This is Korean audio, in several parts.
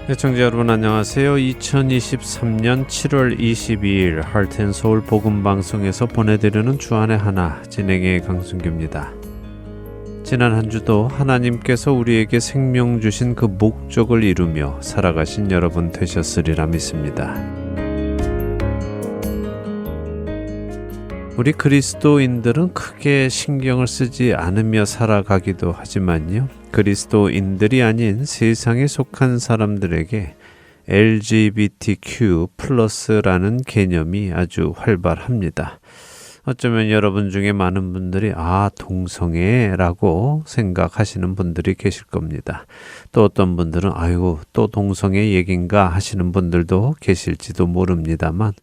시청자 여러분 안녕하세요. 2023년 7월 22일 할텐서울 복음방송에서 보내드리는 주안의 하나 진행의 강순규입니다. 지난 한 주도 하나님께서 우리에게 생명 주신 그 목적을 이루며 살아가신 여러분 되셨으리라 믿습니다. 우리 그리스도인들은 크게 신경을 쓰지 않으며 살아가기도 하지만요. 그리스도인들이 아닌 세상에 속한 사람들에게 LGBTQ+라는 개념이 아주 활발합니다. 어쩌면 여러분 중에 많은 분들이 동성애라고 생각하시는 분들이 계실 겁니다. 또 어떤 분들은 아이고 또 동성애 얘긴가 하시는 분들도 계실지도 모릅니다만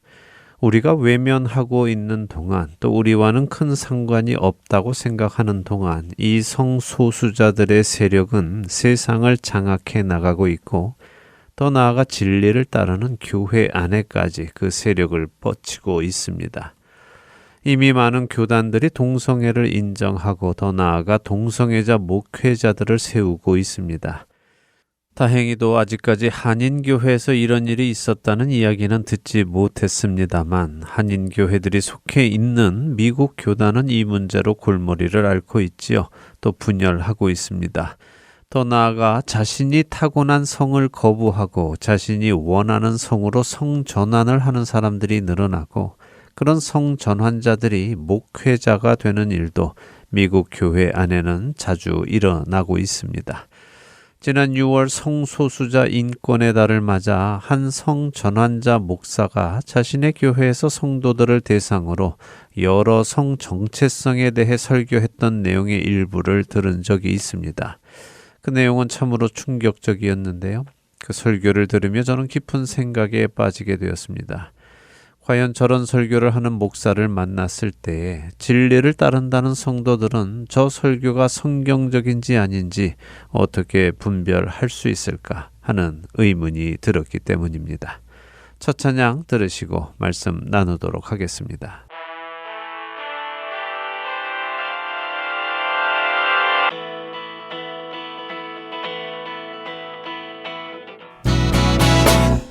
우리가 외면하고 있는 동안 또 우리와는 큰 상관이 없다고 생각하는 동안 이 성소수자들의 세력은 세상을 장악해 나가고 있고 더 나아가 진리를 따르는 교회 안에까지 그 세력을 뻗치고 있습니다. 이미 많은 교단들이 동성애를 인정하고 더 나아가 동성애자 목회자들을 세우고 있습니다. 다행히도 아직까지 한인교회에서 이런 일이 있었다는 이야기는 듣지 못했습니다만 한인교회들이 속해 있는 미국 교단은 이 문제로 골머리를 앓고 있지요. 또 분열하고 있습니다. 더 나아가 자신이 타고난 성을 거부하고 자신이 원하는 성으로 성전환을 하는 사람들이 늘어나고 그런 성전환자들이 목회자가 되는 일도 미국 교회 안에는 자주 일어나고 있습니다. 지난 6월 성소수자 인권의 달을 맞아 한 성전환자 목사가 자신의 교회에서 성도들을 대상으로 여러 성 정체성에 대해 설교했던 내용의 일부를 들은 적이 있습니다. 그 내용은 참으로 충격적이었는데요. 그 설교를 들으며 저는 깊은 생각에 빠지게 되었습니다. 과연 저런 설교를 하는 목사를 만났을 때에 진리를 따른다는 성도들은 저 설교가 성경적인지 아닌지 어떻게 분별할 수 있을까 하는 의문이 들었기 때문입니다. 첫 찬양 들으시고 말씀 나누도록 하겠습니다.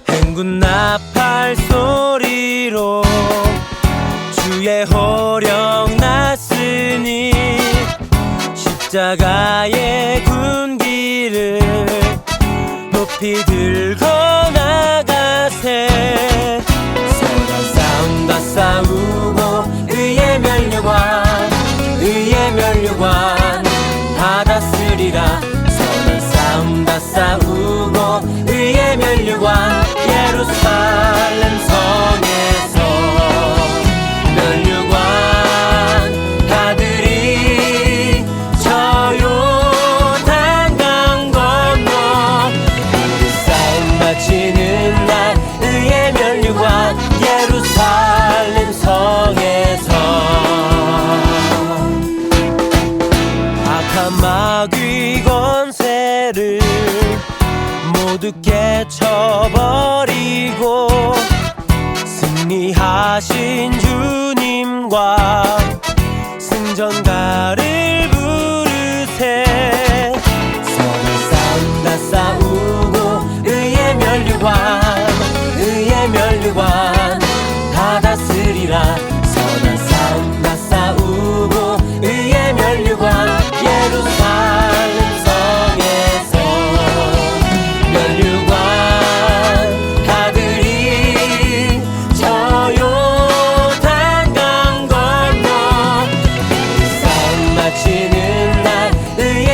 행군 나팔 소리로 주의 호령 났으니 십자가의 군기를 높이 들고 나가세. 선한 싸움과 싸우고 의의 면류관 받았으리라. 선한 싸움과 싸우고 의의 면류관 예루살렘 성에서 면류관 가들이 저 요단강 건너 우리 싸움 마치는 날 의의 면류관 예루살렘 성에서 악한 마귀 권세를 모두 깨쳐버리고 승리하신 주님과 승전가를 부르세. 선한 싸움 다 싸우고 의의 면류관 받았으리라. 선한 싸움 다 싸우고 의의 면류관 예루살렘 성에서 면류관 가들이 저 요단강 건너 우리 싸움 마치는 날 의의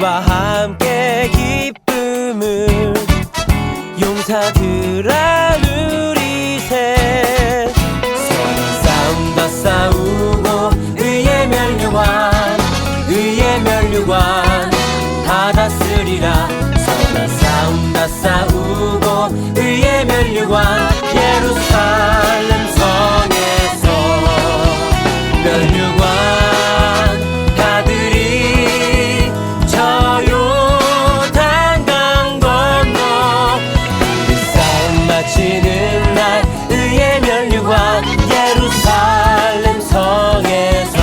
우리와 함께 기쁨을 용사들아 누리세. 선한 싸움 다 싸우고 의의 면류관 다 다스리라. 선한 싸움 다 싸우고 의의 면류관 예루살렘 성에서 면류관 가들이 저 요단강 건너 우리 싸움 마치는 날 의의 면류관 예루살렘 성에서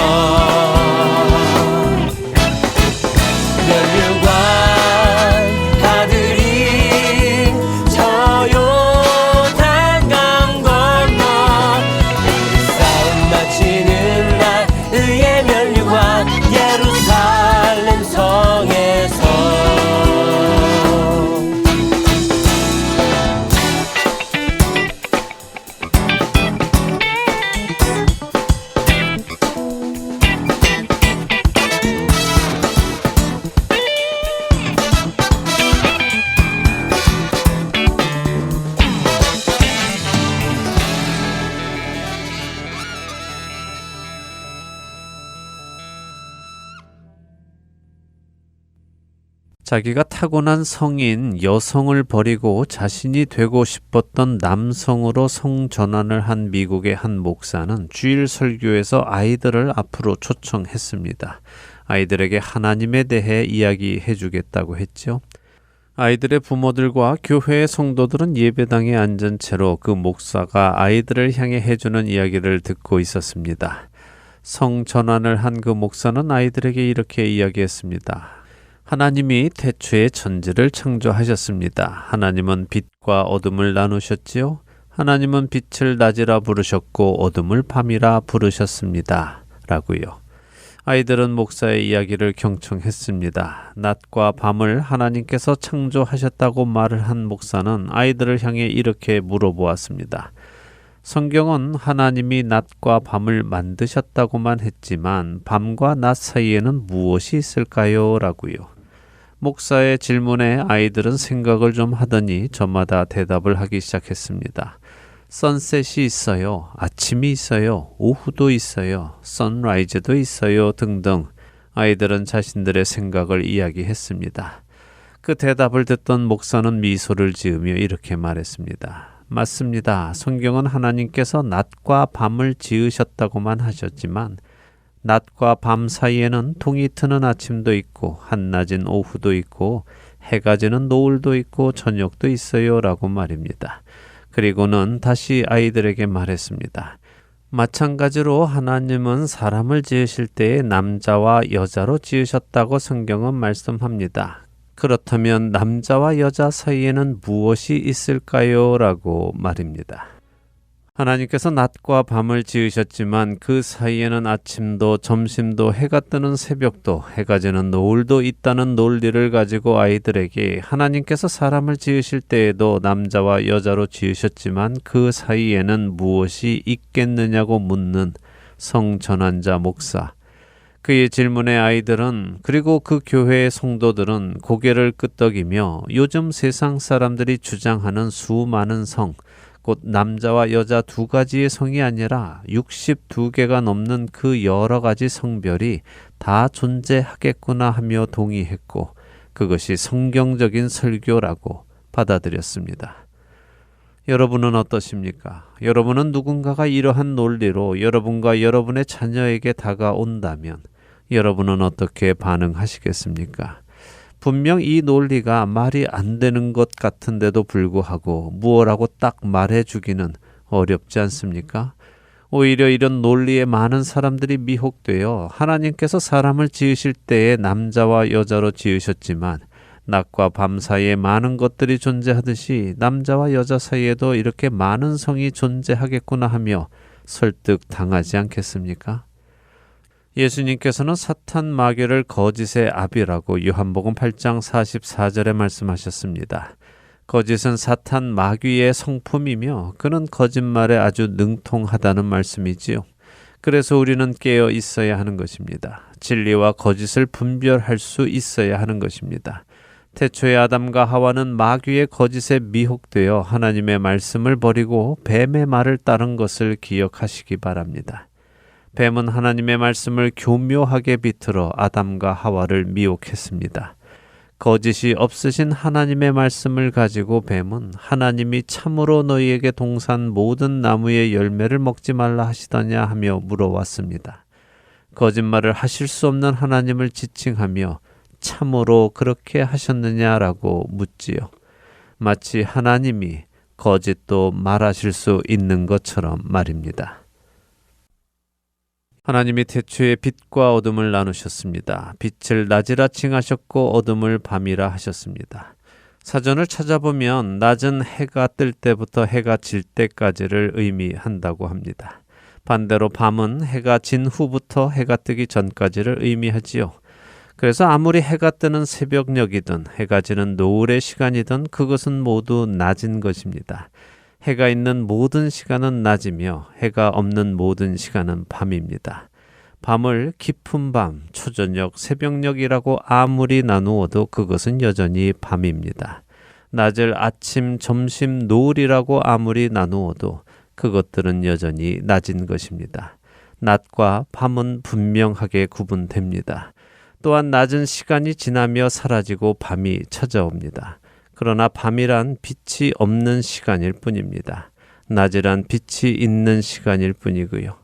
면류관 가들이 저 요단강 건너 우리 싸움 마치는 날 의의 면류관 예루살렘 성에서. 자기가 타고난 성인 여성을 버리고 자신이 되고 싶었던 남성으로 성전환을 한 미국의 한 목사는 주일 설교에서 아이들을 앞으로 초청했습니다. 아이들에게 하나님에 대해 이야기해 주겠다고 했죠. 아이들의 부모들과 교회의 성도들은 예배당에 앉은 채로 그 목사가 아이들을 향해 해주는 이야기를 듣고 있었습니다. 성전환을 한 그 목사는 아이들에게 이렇게 이야기했습니다. 하나님이 태초에 천지를 창조하셨습니다. 하나님은 빛과 어둠을 나누셨지요. 하나님은 빛을 낮이라 부르셨고 어둠을 밤이라 부르셨습니다. 라고요. 아이들은 목사의 이야기를 경청했습니다. 낮과 밤을 하나님께서 창조하셨다고 말을 한 목사는 아이들을 향해 이렇게 물어보았습니다. 성경은 하나님이 낮과 밤을 만드셨다고만 했지만 밤과 낮 사이에는 무엇이 있을까요? 라고요. 목사의 질문에 아이들은 생각을 좀 하더니 저마다 대답을 하기 시작했습니다. 선셋이 있어요. 아침이 있어요. 오후도 있어요. 선라이즈도 있어요. 등등 아이들은 자신들의 생각을 이야기했습니다. 그 대답을 듣던 목사는 미소를 지으며 이렇게 말했습니다. 맞습니다. 성경은 하나님께서 낮과 밤을 지으셨다고만 하셨지만 낮과 밤 사이에는 동이 트는 아침도 있고 한낮인 오후도 있고 해가 지는 노을도 있고 저녁도 있어요 라고 말입니다. 그리고는 다시 아이들에게 말했습니다. 마찬가지로 하나님은 사람을 지으실 때에 남자와 여자로 지으셨다고 성경은 말씀합니다. 그렇다면 남자와 여자 사이에는 무엇이 있을까요? 라고 말입니다. 하나님께서 낮과 밤을 지으셨지만 그 사이에는 아침도 점심도 해가 뜨는 새벽도 해가 지는 노을도 있다는 논리를 가지고 아이들에게 하나님께서 사람을 지으실 때에도 남자와 여자로 지으셨지만 그 사이에는 무엇이 있겠느냐고 묻는 성전환자 목사. 그의 질문에 아이들은 그리고 그 교회의 성도들은 고개를 끄덕이며 요즘 세상 사람들이 주장하는 수많은 성, 곧 남자와 여자 두 가지의 성이 아니라 62개가 넘는 그 여러 가지 성별이 다 존재하겠구나 하며 동의했고 그것이 성경적인 설교라고 받아들였습니다. 여러분은 어떠십니까? 여러분은 누군가가 이러한 논리로 여러분과 여러분의 자녀에게 다가온다면 여러분은 어떻게 반응하시겠습니까? 분명 이 논리가 말이 안 되는 것 같은데도 불구하고 무엇라고 딱 말해주기는 어렵지 않습니까? 오히려 이런 논리에 많은 사람들이 미혹되어 하나님께서 사람을 지으실 때에 남자와 여자로 지으셨지만 낮과 밤 사이에 많은 것들이 존재하듯이 남자와 여자 사이에도 이렇게 많은 성이 존재하겠구나 하며 설득당하지 않겠습니까? 예수님께서는 사탄 마귀를 거짓의 아비라고 요한복음 8장 44절에 말씀하셨습니다. 거짓은 사탄 마귀의 성품이며 그는 거짓말에 아주 능통하다는 말씀이지요. 그래서 우리는 깨어 있어야 하는 것입니다. 진리와 거짓을 분별할 수 있어야 하는 것입니다. 태초에 아담과 하와는 마귀의 거짓에 미혹되어 하나님의 말씀을 버리고 뱀의 말을 따른 것을 기억하시기 바랍니다. 뱀은 하나님의 말씀을 교묘하게 비틀어 아담과 하와를 미혹했습니다. 거짓이 없으신 하나님의 말씀을 가지고 뱀은 하나님이 참으로 너희에게 동산 모든 나무의 열매를 먹지 말라 하시더냐 하며 물어왔습니다. 거짓말을 하실 수 없는 하나님을 지칭하며 참으로 그렇게 하셨느냐라고 묻지요. 마치 하나님이 거짓도 말하실 수 있는 것처럼 말입니다. 하나님이 태초에 빛과 어둠을 나누셨습니다. 빛을 낮이라 칭하셨고 어둠을 밤이라 하셨습니다. 사전을 찾아보면 낮은 해가 뜰 때부터 해가 질 때까지를 의미한다고 합니다. 반대로 밤은 해가 진 후부터 해가 뜨기 전까지를 의미하지요. 그래서 아무리 해가 뜨는 새벽녘이든 해가 지는 노을의 시간이든 그것은 모두 낮인 것입니다. 해가 있는 모든 시간은 낮이며 해가 없는 모든 시간은 밤입니다. 밤을 깊은 밤, 초저녁, 새벽녘이라고 아무리 나누어도 그것은 여전히 밤입니다. 낮을 아침, 점심, 노을이라고 아무리 나누어도 그것들은 여전히 낮인 것입니다. 낮과 밤은 분명하게 구분됩니다. 또한 낮은 시간이 지나며 사라지고 밤이 찾아옵니다. 그러나 밤이란 빛이 없는 시간일 뿐입니다. 낮이란 빛이 있는 시간일 뿐이고요.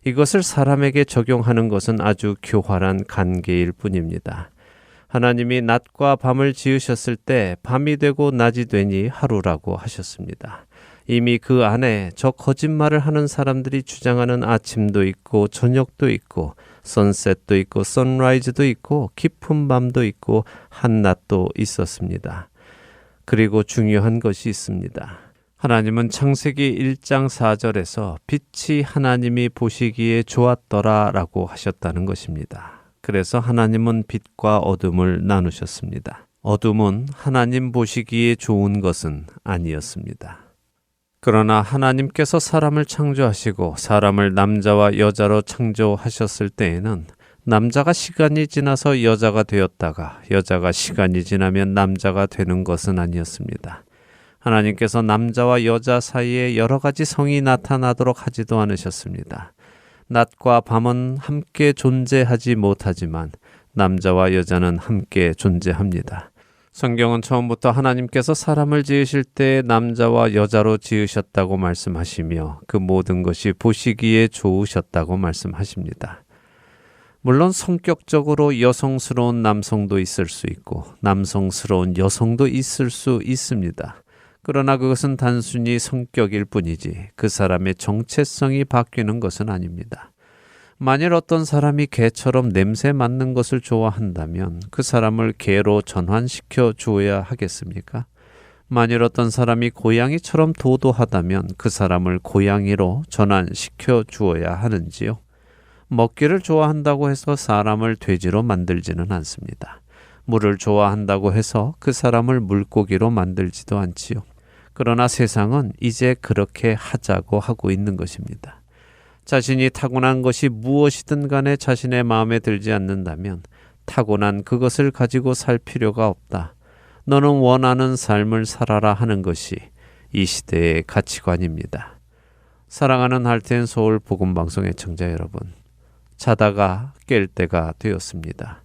이것을 사람에게 적용하는 것은 아주 교활한 관계일 뿐입니다. 하나님이 낮과 밤을 지으셨을 때 밤이 되고 낮이 되니 하루라고 하셨습니다. 이미 그 안에 저 거짓말을 하는 사람들이 주장하는 아침도 있고 저녁도 있고 선셋도 있고 선라이즈도 있고 깊은 밤도 있고 한낮도 있었습니다. 그리고 중요한 것이 있습니다. 하나님은 창세기 1장 4절에서 빛이 하나님이 보시기에 좋았더라 라고 하셨다는 것입니다. 그래서 하나님은 빛과 어둠을 나누셨습니다. 어둠은 하나님 보시기에 좋은 것은 아니었습니다. 그러나 하나님께서 사람을 창조하시고 사람을 남자와 여자로 창조하셨을 때에는 남자가 시간이 지나서 여자가 되었다가 여자가 시간이 지나면 남자가 되는 것은 아니었습니다. 하나님께서 남자와 여자 사이에 여러 가지 성이 나타나도록 하지도 않으셨습니다. 낮과 밤은 함께 존재하지 못하지만 남자와 여자는 함께 존재합니다. 성경은 처음부터 하나님께서 사람을 지으실 때 남자와 여자로 지으셨다고 말씀하시며 그 모든 것이 보시기에 좋으셨다고 말씀하십니다. 물론 성격적으로 여성스러운 남성도 있을 수 있고 남성스러운 여성도 있을 수 있습니다. 그러나 그것은 단순히 성격일 뿐이지 그 사람의 정체성이 바뀌는 것은 아닙니다. 만일 어떤 사람이 개처럼 냄새 맡는 것을 좋아한다면 그 사람을 개로 전환시켜 주어야 하겠습니까? 만일 어떤 사람이 고양이처럼 도도하다면 그 사람을 고양이로 전환시켜 주어야 하는지요? 먹기를 좋아한다고 해서 사람을 돼지로 만들지는 않습니다. 물을 좋아한다고 해서 그 사람을 물고기로 만들지도 않지요. 그러나 세상은 이제 그렇게 하자고 하고 있는 것입니다. 자신이 타고난 것이 무엇이든 간에 자신의 마음에 들지 않는다면 타고난 그것을 가지고 살 필요가 없다. 너는 원하는 삶을 살아라 하는 것이 이 시대의 가치관입니다. 사랑하는 할텐 서울 복음방송의 청자 여러분, 자다가 깰 때가 되었습니다.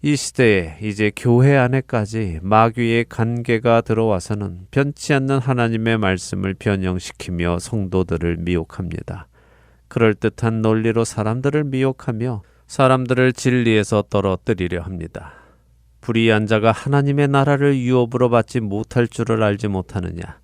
이 시대에 이제 교회 안에까지 마귀의 관계가 들어와서는 변치 않는 하나님의 말씀을 변형시키며 성도들을 미혹합니다. 그럴듯한 논리로 사람들을 미혹하며 사람들을 진리에서 떨어뜨리려 합니다. 불의한 자가 하나님의 나라를 유업으로 받지 못할 줄을 알지 못하느냐.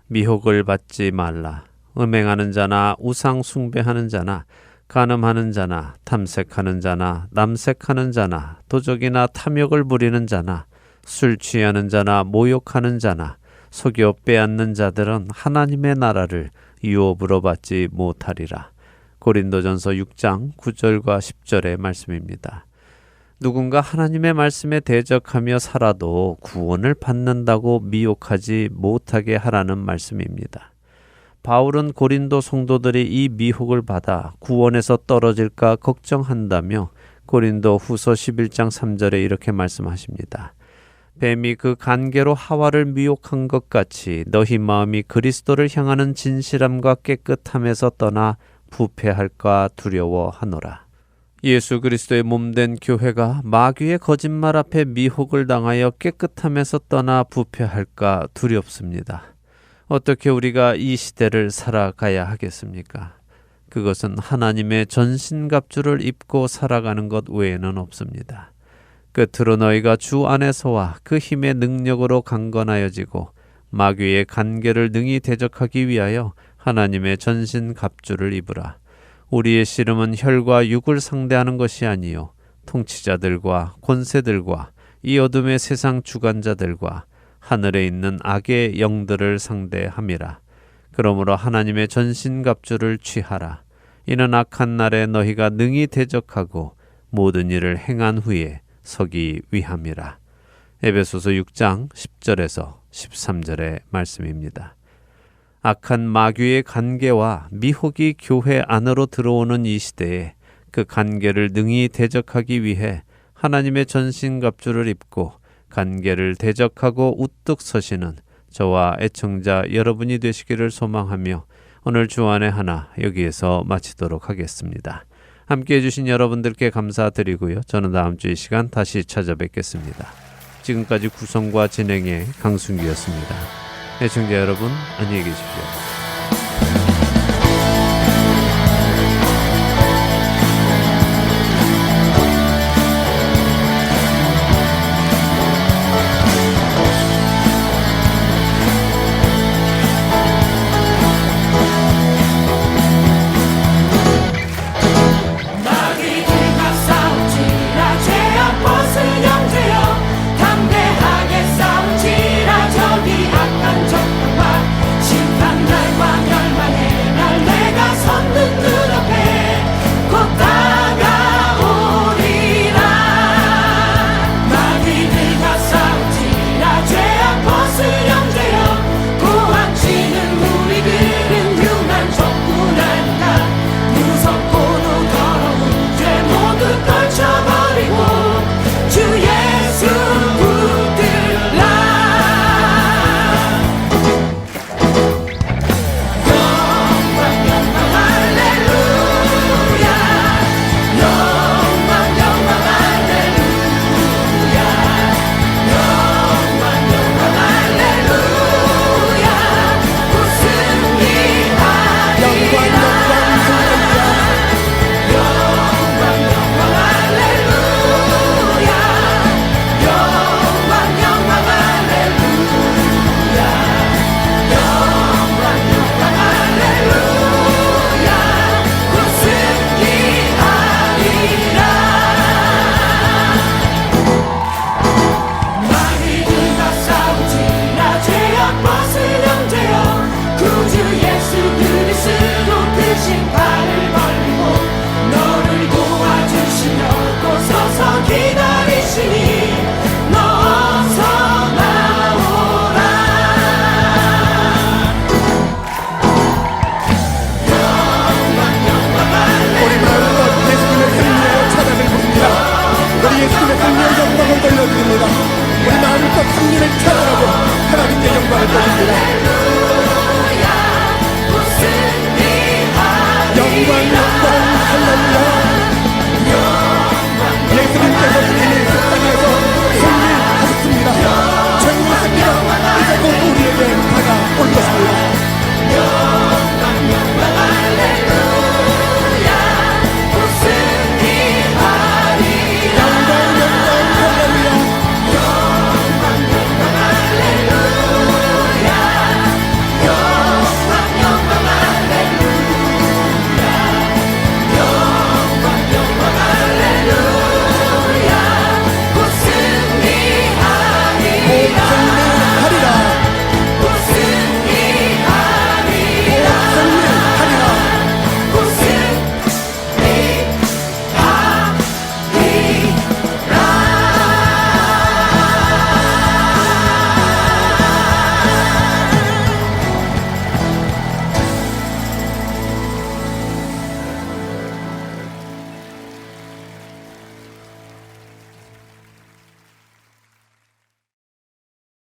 미혹을 받지 말라. 음행하는 자나 우상 숭배하는 자나 간음하는 자나 탐색하는 자나 남색하는 자나 도적이나 탐욕을 부리는 자나 술 취하는 자나 모욕하는 자나 속여 빼앗는 자들은 하나님의 나라를 유업으로 받지 못하리라. 고린도전서 6장 9절과 10절의 말씀입니다. 누군가 하나님의 말씀에 대적하며 살아도 구원을 받는다고 미혹하지 못하게 하라는 말씀입니다. 바울은 고린도 성도들이 이 미혹을 받아 구원에서 떨어질까 걱정한다며 고린도 후서 11장 3절에 이렇게 말씀하십니다. 뱀이 그 간계로 하와를 미혹한 것 같이 너희 마음이 그리스도를 향하는 진실함과 깨끗함에서 떠나 부패할까 두려워하노라. 예수 그리스도의 몸된 교회가 마귀의 거짓말 앞에 미혹을 당하여 깨끗함에서 떠나 부패할까 두렵습니다. 어떻게 우리가 이 시대를 살아가야 하겠습니까? 그것은 하나님의 전신갑주를 입고 살아가는 것 외에는 없습니다. 끝으로 너희가 주 안에서와 그 힘의 능력으로 강건하여지고 마귀의 간계를 능히 대적하기 위하여 하나님의 전신갑주를 입으라. 우리의 씨름은 혈과 육을 상대하는 것이 아니요 통치자들과 권세들과 이 어둠의 세상 주관자들과 하늘에 있는 악의 영들을 상대함이라. 그러므로 하나님의 전신갑주를 취하라. 이는 악한 날에 너희가 능히 대적하고 모든 일을 행한 후에 서기 위함이라. 에베소서 6장 10절에서 13절의 말씀입니다. 악한 마귀의 간계와 미혹이 교회 안으로 들어오는 이 시대에 그 간계를 능히 대적하기 위해 하나님의 전신갑주를 입고 간계를 대적하고 우뚝 서시는 저와 애청자 여러분이 되시기를 소망하며 오늘 주안의 하나 여기에서 마치도록 하겠습니다. 함께해 주신 여러분들께 감사드리고요. 저는 다음 주 이 시간 다시 찾아뵙겠습니다. 지금까지 구성과 진행의 강순기였습니다. 애청자 여러분 안녕히 계십시오. 우리 마음껏 승리를 찬양하고 하나님께 영광을 돌립니다.